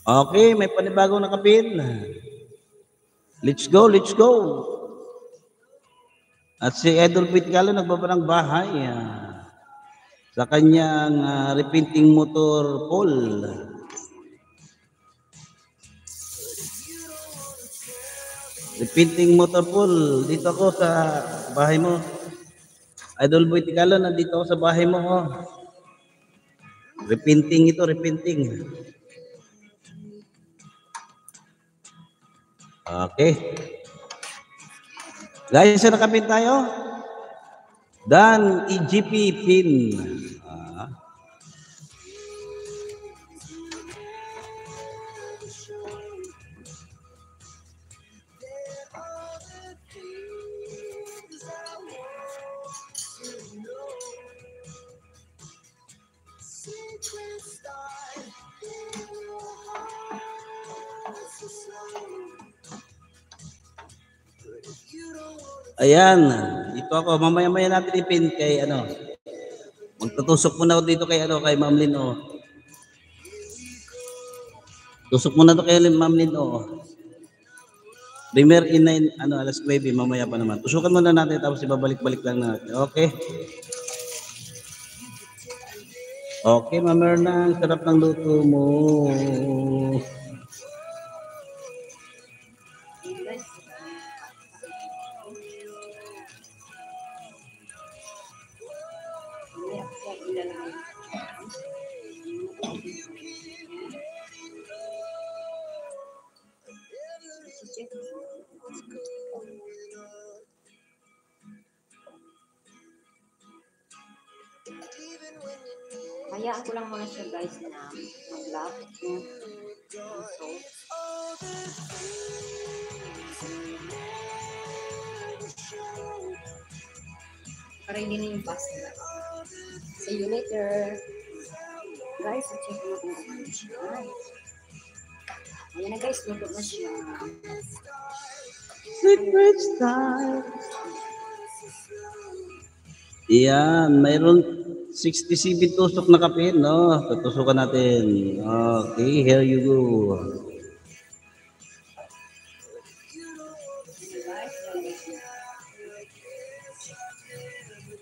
Okay, may panibagong nakapin. Let's go, let's go. At si Idol Pitcalo nagbabarang bahay sa kanyang repenting motor pool. Repenting motor pool. Dito ako sa bahay mo. Idol Pitcalo, nandito ako sa bahay mo. Repenting ito, repenting. Okay. Guys, sa nakapin tayo. Dan EGP pin. Ayan, dito ako. Mamaya-maya natin ipin kay Magtutusok muna ako dito kay kay Ma'am Lynn Tusok muna to kay Ma'am Lynn Premier in 9 alas 9 mamaya pa naman. Tusukan muna natin tapos ibabalik-balik lang natin. Okay. Okay, Ma'am Erna, sarap ng luto mo. Hayaan ko lang muna siya guys na mag-lock. Para hindi na yung pasta. See you later. Guys, check mo kung ano siya. Ayan na guys, luto na siya. Secret style. Yan, mayroon 67 tusok na kape, no? Tutusukan natin. Okay, here you go.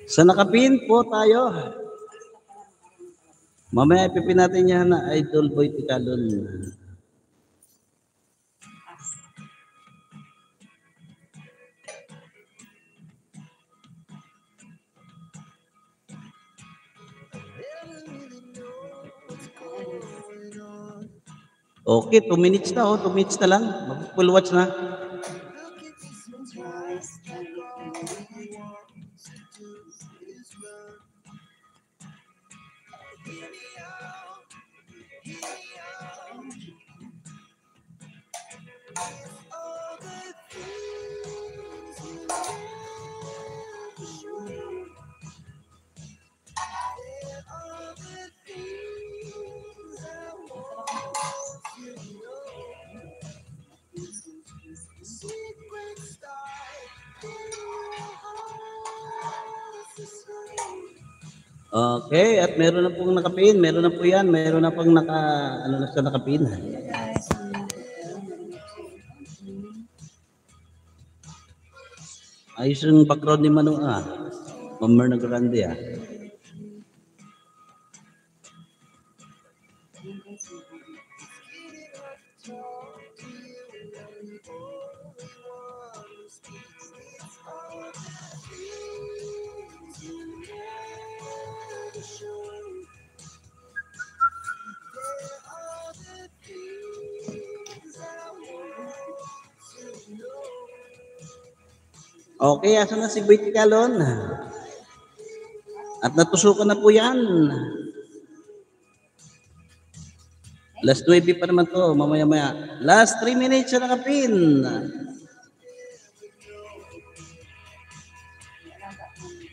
Sa nakapin po tayo. Mamaya ipipin natin yan na Idol Boy Ticalon. Okay, 2 minutes na 2 minutes na lang. Mag-full watch na. Okay, at meron na pong nakapin, meron na po yan, meron na pong nakapin. Ayos yung background ni Manu Mamer na Grande Okay, asan na si Boy Ticalon? At natusukan na po yan. Last 9 pa naman to, mamaya-maya. Last 3 minutes na nakapin.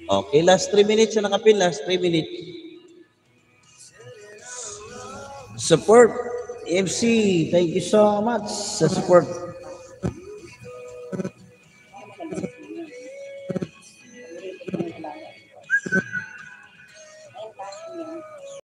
Okay, last 3 minutes na nakapin, last 3 minutes. Support FC, thank you so much sa support.